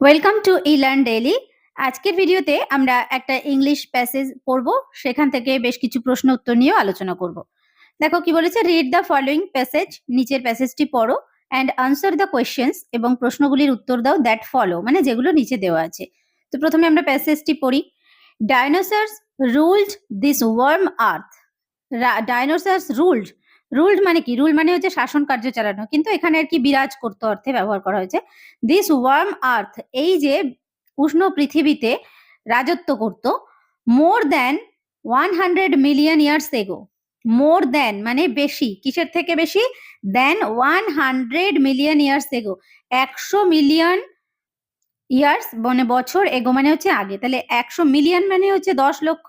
Welcome to E learn daily. আজকের ভিডিওতে আমরা একটা ইংলিশ প্যাসেজ পড়বো, সেখান থেকে বেশ কিছু প্রশ্ন উত্তর নিয়েও আলোচনা করব। দেখো কি বলেছে, রিড দ্য ফলোয়িং প্যাসেজ, নিচের প্যাসেজটি পড়ো অ্যান্ড আনসার দ্য কোয়েশ্চেন্স, এবং প্রশ্নগুলির উত্তর দাও দ্যাট ফলো, মানে যেগুলো নিচে দেওয়া আছে। তো প্রথমে আমরা প্যাসেজটি পড়ি। Dinosaurs ruled this warm earth. Dinosaurs ruled, ruled মানে কি? রুল মানে হচ্ছে শাসন কার্য চালানো, কিন্তু এখানে আর কি বিরাজ করতে অর্থে ব্যবহার করা হয়েছে। দিস ওয়ার্ম আর্থ, এই যে উষ্ণ পৃথিবীতে রাজত্ব করত, more than 100 million years ago. More than মানে বেশি, কিসের থেকে বেশি? Than 100 million years ago, 100 million years মানে বছর, এগো মানে হচ্ছে আগে, তাহলে 100 মিলিয়ন মানে হচ্ছে 10 লক্ষ,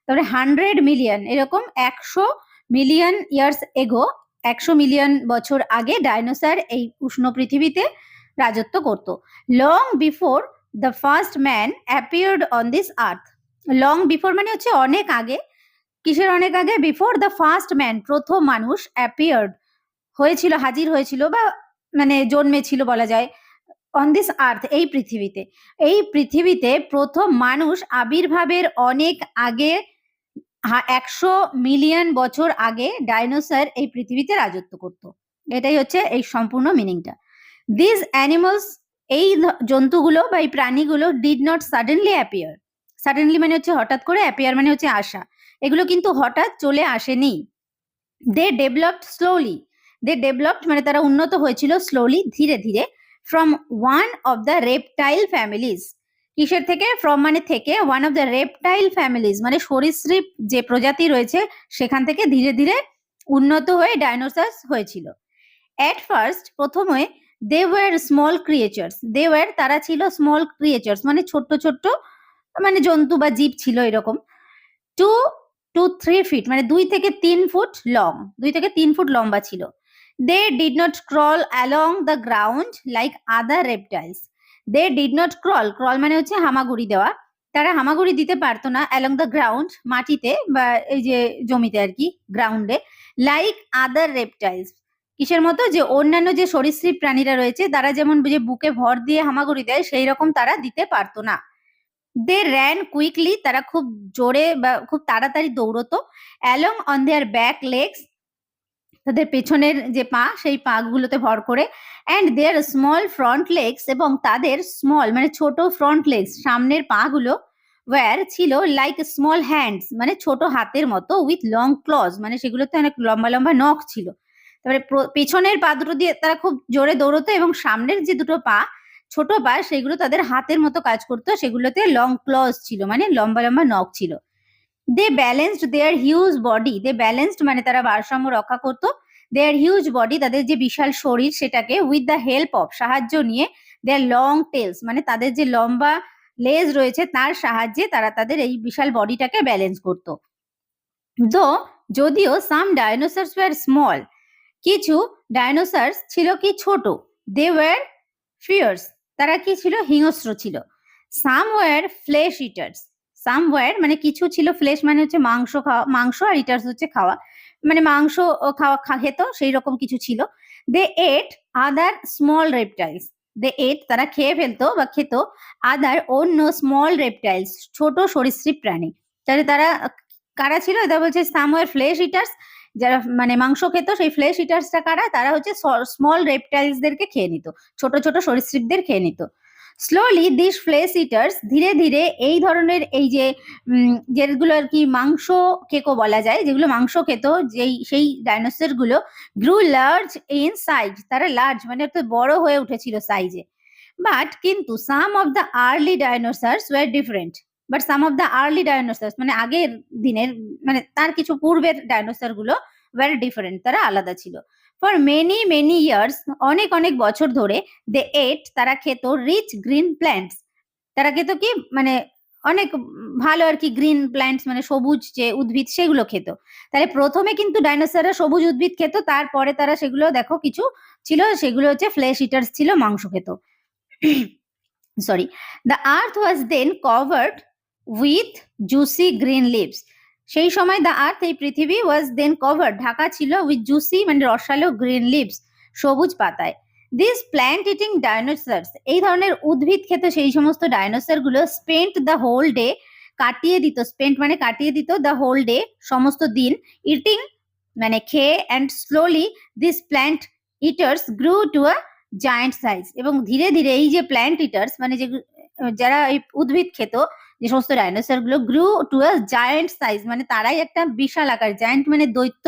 তাহলে 100 মিলিয়ন, এরকম 100 মিলিয়ন ইয়ার্স এগো, 100 মিলিয়ন বছর আগে ডাইনোসর এই উষ্ণ পৃথিবীতে রাজত্ব করত। Long before the first man appeared on this earth. Long before মানে হচ্ছে অনেক আগে, কিসের অনেক আগে? বিফোর দ্য ফার্স্ট ম্যান, প্রথম মানুষ, অ্যাপিয়ার্ড হয়েছিল, হাজির হয়েছিল, বা মানে জন্মেছিল বলা যায়, অন দিস আর্থ এই পৃথিবীতে। এই পৃথিবীতে প্রথম মানুষ আবির্ভাবের অনেক আগে, 100 মিলিয়ন বছর আগে ডাইনোসর এই পৃথিবীতে রাজত্ব করত। এটাই হচ্ছে এই সম্পূর্ণ মিনিংটা। দিস অ্যানিমালস, এই জন্তুগুলো বা এই প্রাণীগুলো did not suddenly appear. Suddenly মানে হচ্ছে হঠাৎ করে, অ্যাপিয়ার মানে হচ্ছে আসা। এগুলো কিন্তু হঠাৎ চলে আসেনি। দে ডেভেলপড স্লোলি, দে ডেভেলপড মানে তারা উন্নত হয়েছিল, স্লোলি ধীরে ধীরে, from one of the reptile families. কিসের থেকে? ফ্রম মানে থেকে, one of the reptile families মানে সরীসৃপ যে প্রজাতি রয়েছে সেখান থেকে ধীরে ধীরে উন্নত হয়ে ডাইনোসরস হয়েছিল। অ্যাট ফার্স্ট, প্রথমে, they were small creatures. They were তারা ছিল, স্মল ক্রিয়েচার্স মানে ছোট্ট ছোট্ট মানে জন্তু বা জীব ছিল এরকম। 2 to 3 ফিট মানে 2 থেকে 3 ফুট লং, 2 থেকে 3 ফুট লম্বা ছিল। They did not crawl along the ground like other reptiles. They did not crawl, crawl মানে হচ্ছে হামাগুড়ি দেওয়া, তারা হামাগুড়ি দিতে পারতো না, অ্যালং দ্য গ্রাউন্ড মাটিতে বা এই যে জমিতে আর কি, গ্রাউন্ডে, লাইক আদার রেপটাইলস কিসের মতো? যে অন্যান্য যে সরীসৃপ প্রাণীরা রয়েছে তারা যেমন যে বুকে ভর দিয়ে হামাগুড়ি দেয়, সেই রকম তারা দিতে পারতো না। দে র্যান কুইকলি, তারা খুব জোরে বা খুব তাড়াতাড়ি দৌড়তো। Along on their back legs, তাদের পেছনের যে পা সেই পা গুলোতে ভর করে। And their small front legs, এবং তাদের স্মল মানে ছোট ফ্রন্ট লেগস সামনের পা গুলো, ওয়্যার ছিল লাইক স্মল হ্যান্ডস মানে ছোট হাতের মতো, উইথ লং ক্লজ মানে সেগুলোতে অনেক লম্বা লম্বা নখ ছিল। তারপরে পেছনের পা দুটো দিয়ে তারা খুব জোরে দৌড়তো, এবং সামনের যে দুটো পা, ছোট পা, সেগুলো তাদের হাতের মতো কাজ করতো, সেগুলোতে লং ক্লজ ছিল মানে লম্বা লম্বা নখ ছিল। দে balanced their huge body, they balanced মানে তারা ভারসাম্য রক্ষা করতো, দেয়ার হিউজ বডি তাদের যে বিশাল শরীর সেটাকে, উইথ দ্য হেল্প অফ সাহায্য নিয়ে, দেয়ার লং টেলস মানে তাদের যে লম্বা লেজ রয়েছে তার সাহায্যে তারা তাদের এই বিশাল বডিটাকে ব্যালেন্স করতো। দো, যদিও সাম ডাইনোসরস ওয়ার স্মল, কিছু ডাইনোসরস ছিল কি ছোট, দে ওয়ার ফিয়ার্স, তারা কি ছিল? হিংস্র ছিল। সাম ওয়ার ফ্লেশ ইটার্স, সাম ওয়ার মানে কিছু ছিল, ফ্লেশ মানে হচ্ছে মাংস খাওয়া, মাংস, আর ইটার্স হচ্ছে খাওয়া, মানে মাংস খাওয়া খেত, সেই রকম কিছু ছিল। দে এট আদার স্মল রেপটাইলস, দে এট তারা খেয়ে ফেলতো বা খেত, আদার অন্য স্মল রেপটাইলস ছোট সরীসৃপ প্রাণী। তাহলে তারা কারা ছিল? এটা বলছে সাম ওয়ার ফ্লেশ ইটার্স, যারা মানে মাংস খেত, সেই ফ্লেশ ইটার্সটা কারা? তারা হচ্ছে স্মল রেপটাইলসদেরকে খেয়ে নিত, ছোট ছোট সরীসৃপদের খেয়ে নিত। স্লোলি দিস ফ্লেশ ইটার্স, ধীরে ধীরে এই ধরনের এই যে যেগুলো আর কি মাংস খেকো বলা যায়, যেগুলো মাংস খেত, যেই সেই ডাইনোসর গুলো, গ্রু লার্জ ইন সাইজ, তারা লার্জ মানে একটু বড় হয়ে উঠেছিল সাইজে। বাট কিন্তু some of the early dinosaurs were different, but some of the early dinosaurs মানে আগের দিনের, মানে তার কিছু পূর্বের ডাইনোসর গুলো, ওয়ার ডিফারেন্ট তারা আলাদা ছিল। ফর মেনি মেনি ইয়ার্স, অনেক অনেক বছর ধরে, দে এট তারা খেত রিচ গ্রিন প্ল্যান্টস, তারা খেত কি মানে অনেক ভালো আর কি, গ্রিন প্ল্যান্টস মানে সবুজ যে উদ্ভিদ সেগুলো খেত। তাহলে প্রথমে কিন্তু ডাইনোসররা সবুজ উদ্ভিদ খেত, তারপরে তারা সেগুলো দেখো কিছু ছিল, সেগুলো হচ্ছে ফ্লেশ ইটার্স ছিল, মাংস খেত। sorry, the earth was then covered with juicy green leaves, সেই সময় দ্য আর্থ এই পৃথিবী ওয়াজ দেন কভার্ড ঢাকা ছিল, উইথ জুসি মানে রসালো, গ্রিন লিভস সবুজ পাতায়। দিস প্ল্যান্ট ইটিং ডাইনোসরস, এই ধরনের উদ্ভিদ খেত সেই সমস্ত ডাইনোসর গুলো, স্পেন্ট দ্য হোল ডে, কাটিয়ে দিত, স্পেন্ট মানে কাটিয়ে দিত, দ্য হোল ডে সমস্ত দিন, ইটিং মানে খেয়ে, and slowly this plant Eaters grew to a giant size, এবং ধীরে ধীরে এই যে প্ল্যান্ট ইটার্স মানে যে যারা এই উদ্ভিদ খেত যে সমস্ত ডাইনোসর গুলো, grew to a giant size মানে তারাই একটা বিশাল আকার, জায়ান্ট মানে দৈত্য,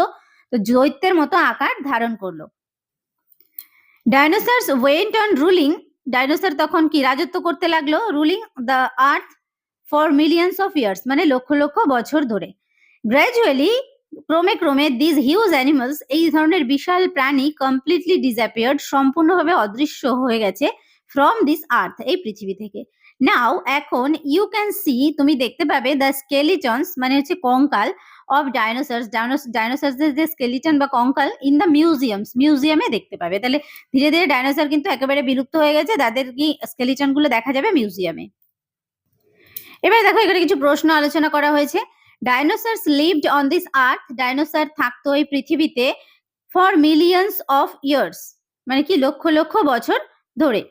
তো দৈত্যের মতো আকার ধারণ করলো। Dinosaurs went on ruling, dinosaur তখন কি রাজত্ব করতে লাগলো, ruling the earth for millions of years মানে লক্ষ লক্ষ বছর ধরে। গ্র্যাজুয়ালি ক্রমে ক্রমে দিস হিউজ অ্যানিমালস, এই ধরনের বিশাল প্রাণী, কমপ্লিটলি ডিসঅ্যাপিয়ার্ড সম্পূর্ণভাবে অদৃশ্য হয়ে গেছে, ফ্রম দিস আর্থ এই পৃথিবী থেকে। নাও এখন ইউ ক্যান সি, তুমি দেখতে পাবে, দ্য স্কেলিটনস মানে হচ্ছে কঙ্কাল, অফ ডাইনোসরস, ডাইনোসরসদের যে স্কেলিটন বা কঙ্কাল, ইন দ্য মিউজিয়ামস, মিউজিয়ামে দেখতে পাবে। তাহলে ধীরে ধীরে ডাইনোসর কিন্তু একেবারে বিলুপ্ত হয়ে গেছে, তাদের কি স্কেলিটন গুলো দেখা যাবে মিউজিয়ামে। এবার দেখো এখানে কিছু প্রশ্ন আলোচনা করা হয়েছে। Dinosaurs lived on this earth, dinosaur থাকতো এই পৃথিবীতে, ফর মিলিয়ন্স অফ ইয়ার্স মানে কি লক্ষ লক্ষ বছর ধরে।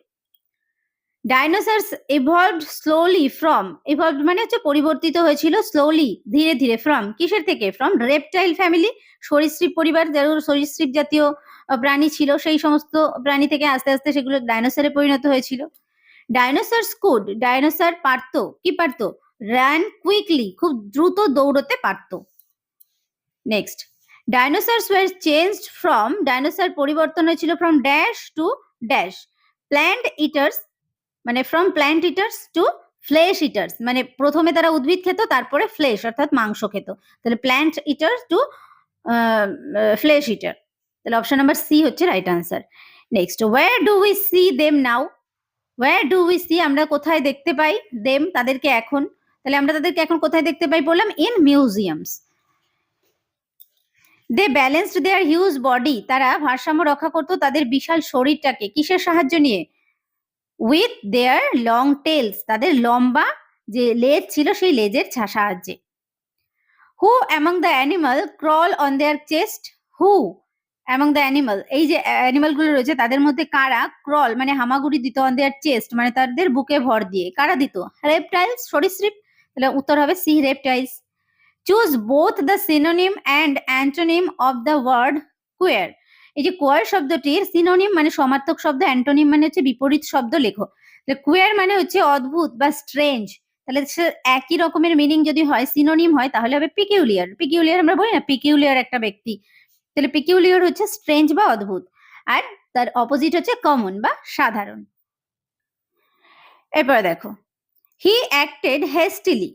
Dinosaurs evolved slowly from, evolved মানে হচ্ছে পরিবর্তিত হয়েছিল, স্লোলি ধীরে ধীরে, ফ্রম কিসের থেকে, ফ্রম রেপটাইল ফ্যামিলি, সরীসৃপ পরিবার, যারা সরীসৃপ জাতীয় প্রাণী ছিল সেই সমস্ত প্রাণী থেকে আস্তে আস্তে সেগুলো ডাইনোসরে পরিণত হয়েছিল। ডাইনোসরস কুড, ডাইনোসর পারতো, কি পারতো, রান কুইকলি, খুব দ্রুত দৌড়তে পারতো। Next, dinosaurs were changed from, dinosaur পরিবর্তন হয়েছিল, from dash to dash, plant eaters মানে from plant eaters to flesh eaters, মানে প্রথমে তারা উদ্ভিদ খেত, তারপরে ফ্লেশ অর্থাৎ মাংস খেত, তাহলে প্ল্যান্ট ইটার্স টু ফ্লেশ ইটার, তাহলে অপশন নাম্বার সি হচ্ছে right answer. Next, where do we see them now, where do we see আমরা কোথায় দেখতে পাই, দেম তাদেরকে এখন, তাহলে আমরা তাদেরকে এখন কোথায় দেখতে পাই বললাম, in museums. They balanced their huge body, তারা ভারসাম্য রক্ষা করতো তাদের বিশাল শরীরটাকে, কিসের সাহায্য নিয়ে, উইথ দেয়ার লং টেলস, তাদের লম্বা যে লেজ ছিল সেই লেজের সাহায্যে। হু among the animal crawl on their chest, who among the animal, এই যে অ্যানিমাল গুলো রয়েছে তাদের মধ্যে কারা ক্রল মানে হামাগুড়ি দিত, অন দেয়ার চেস্ট মানে তাদের বুকে ভর দিয়ে, কারা দিত, রেপটাইলস সরীসৃপ, তাহলে উত্তর হবে C reptiles. Choose both the synonym and antonym of the word queer, এই যে কোয়ার শব্দটির সিনোনিম মানে সমার্থক শব্দ, অ্যান্টোনিম মানে হচ্ছে বিপরীত শব্দ লেখো। কোয়ার মানে হচ্ছে অদ্ভুত বা স্ট্রেঞ্জ, তাহলে একই রকমের মিনিং যদি হয়, সিনোনিম হয় তাহলে হবে পিকিউলিয়ার, পিকিউলিয়ার আমরা বলি না পিকিউলিয়ার একটা ব্যক্তি, তাহলে পিকিউলিয়ার হচ্ছে স্ট্রেঞ্জ বা অদ্ভুত, আর তার অপোজিট হচ্ছে কমন বা সাধারণ। এরপর দেখো, হি অ্যাক্টেড হেস্টিলি,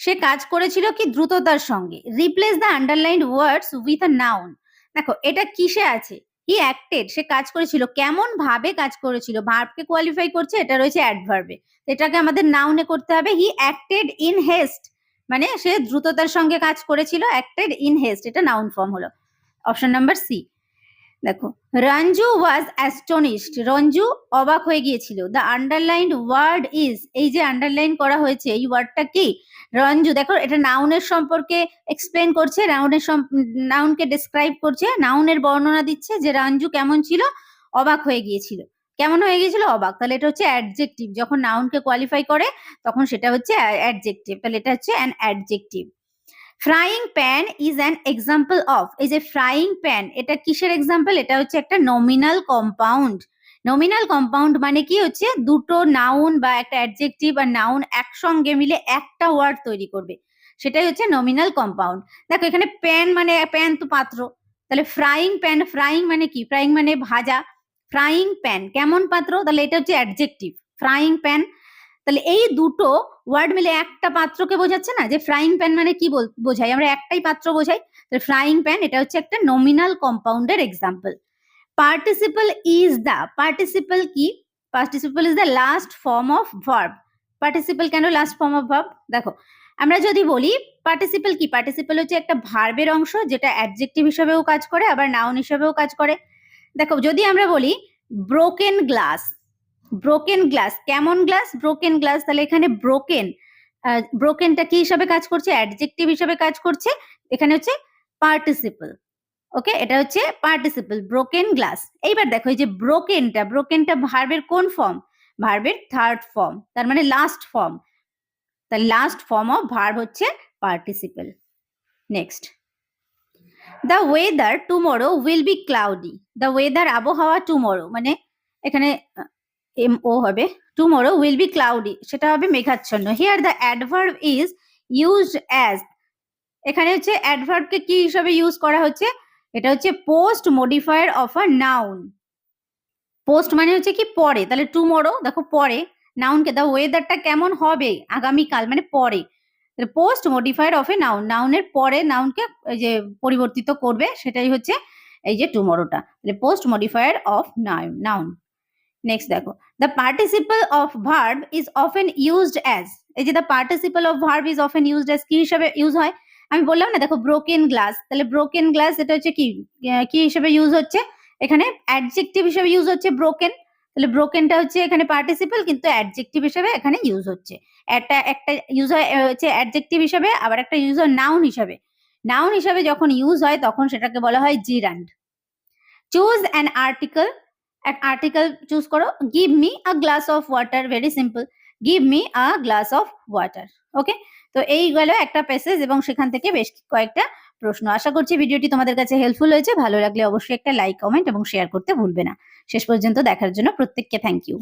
সে কাজ করেছিল কি দ্রুততার সঙ্গে, replace the underlined words with a noun, দেখো এটা কিসে আছে, হি অ্যাক্টেড সে কাজ করেছিল, কেমন ভাবে কাজ করেছিল, ভার্বকে কোয়ালিফাই করছে, এটা রয়েছে অ্যাডভার্বে, এটাকে আমাদের নাউনে করতে হবে, হি অ্যাক্টেড ইন হেস্ট মানে সে দ্রুততার সঙ্গে কাজ করেছিল, অ্যাক্টেড ইন হেস্ট এটা নাউন ফর্ম হলো, অপশন নাম্বার সি। দেখো, রঞ্জু ওয়াজ অ্যাস্টনিশড, রঞ্জু অবাক হয়ে গিয়েছিল, দ্য আন্ডারলাইন্ড ওয়ার্ড ইজ, এই যে আন্ডারলাইন করা হয়েছে এই ওয়ার্ডটা কি, রঞ্জু, দেখো এটা নাউনের সম্পর্কে এক্সপ্লেন করছে, নাউনকে ডেসক্রাইব করছে, নাউনের বর্ণনা দিচ্ছে যে রঞ্জু কেমন ছিল, অবাক হয়ে গিয়েছিল, কেমন হয়ে গিয়েছিল, অবাক, তাহলে এটা হচ্ছে অ্যাডজেক্টিভ, যখন নাউনকে কোয়ালিফাই করে তখন সেটা হচ্ছে অ্যাডজেক্টিভ, তাহলে এটা হচ্ছে an adjective. Frying pen is an example of, এই যে ফ্রাইং প্যান এটা কিসের এক্সাম্পল, এটা হচ্ছে একটা নমিনাল কম্পাউন্ড, নমিনাল কম্পাউন্ড মানে কি হচ্ছে দুটো নাউন বা একটা অ্যাডজেক্টিভ আর নাউন একসঙ্গে মিলে একটা ওয়ার্ড তৈরি করবে, সেটাই হচ্ছে নমিনাল কম্পাউন্ড। দেখো এখানে প্যান মানে প্যান তো পাত্র, তাহলে ফ্রাইং প্যান, ফ্রাইং মানে কি, ফ্রাইং মানে ভাজা, ফ্রাইং প্যান কেমন পাত্র, তাহলে এটা হচ্ছে অ্যাডজেক্টিভ ফ্রাইং প্যান, তাহলে এই দুটো ওয়ার্ড মিলে একটা পাত্রকে বোঝাচ্ছে না, যে ফ্রাইং প্যান মানে কি বোঝাই আমরা, একটাই পাত্র বোঝাই, তাহলে ফ্রাইং প্যান এটা হচ্ছে একটা নমিনাল কম্পাউন্ডের example. Participle is the, participle কি, participle is the last form of verb, participle কেন লাস্ট ফর্ম অফ ভার্ব, দেখো আমরা যদি বলি পার্টিসিপল কি, পার্টিসিপল হচ্ছে একটা ভার্বের অংশ যেটা অ্যাডজেক্টিভ হিসেবেও কাজ করে আবার নাউন হিসেবেও কাজ করে। দেখো যদি আমরা বলি ব্রোকেন গ্লাস, ব্রোকেন গ্লাস কেমন গ্লাস, ব্রোকেন গ্লাস, তাহলে এখানে ব্রোকেন, ব্রোকেনটা কি হিসাবে কাজ করছে, অ্যাডজেক্টিভ হিসাবে কাজ করছে, এখানে হচ্ছে পার্টিসিপল, ওকে, এটা হচ্ছে পার্টিসিপল ব্রোকেন গ্লাস। এইবার দেখো এই যে ব্রোকেনটা ভার্বের কোন ফর্ম? ভার্বের থার্ড ফর্ম, তার মানে লাস্ট ফর্ম। তার লাস্ট ফর্ম অফ ভার্ব হচ্ছে participle. Next, the weather tomorrow will be cloudy. The weather আবহাওয়া টুমরো মানে এখানে MO হবে, টুমরো উইল বি ক্লাউডি সেটা হবে মেঘাচ্ছন্ন। Here the adverb is used as, এখানে হচ্ছে অ্যাডভার্বকে কি হিসাবে ইউজ করা হচ্ছে? এটা হচ্ছে post modifier of a noun. Post মানে হচ্ছে কি পরে, তাহলে টুমরো দেখো পরে, নাউনকে দ্য ওয়েদারটা কেমন হবে আগামীকাল মানে পরে, post modifier of a noun, নাউনের পরে নাউনকে এই যে পরিবর্তিত করবে সেটাই হচ্ছে এই যে টুমরোটা, তাহলে post modifier of noun. Next দেখো, the participle of verb is often used as. এই যে the participle of verb is often used as কি হিসাবে ইউজ হয়? আমি বললাম না, দেখো ব্রোকেন গ্লাস, তাহলে ব্রোকেন গ্লাস এটা হচ্ছে কি কি হিসেবে ইউজ হচ্ছে? এখানে অ্যাডজেক্টিভ হিসেবে ইউজ হচ্ছে ব্রোকেন, তাহলে ব্রোকেনটা হচ্ছে এখানে পার্টিসিপল কিন্তু অ্যাডজেক্টিভ হিসেবে এখানে ইউজ হচ্ছে। একটা ইউজ হয় হচ্ছে অ্যাডজেক্টিভ হিসেবে, আবার একটা ইউজ হয় নাউন হিসাবে। নাউন হিসাবে যখন ইউজ হয় তখন সেটাকে বলা হয় জিরান্ড। চুজ অ্যান আর্টিকেল, এক আর্টিকেল চুজ করো। Give me a glass of water, very simple, give me a glass of water. Okay, তো এই গেল একটা প্যাসেজ এবং সেখান থেকে বেশ কয়েকটা প্রশ্ন। আশা করছি ভিডিওটি তোমাদের কাছে হেল্পফুল হয়েছে। ভালো লাগলে অবশ্যই একটা লাইক, কমেন্ট এবং শেয়ার করতে ভুলবে না। শেষ পর্যন্ত দেখার জন্য প্রত্যেককে থ্যাংক ইউ।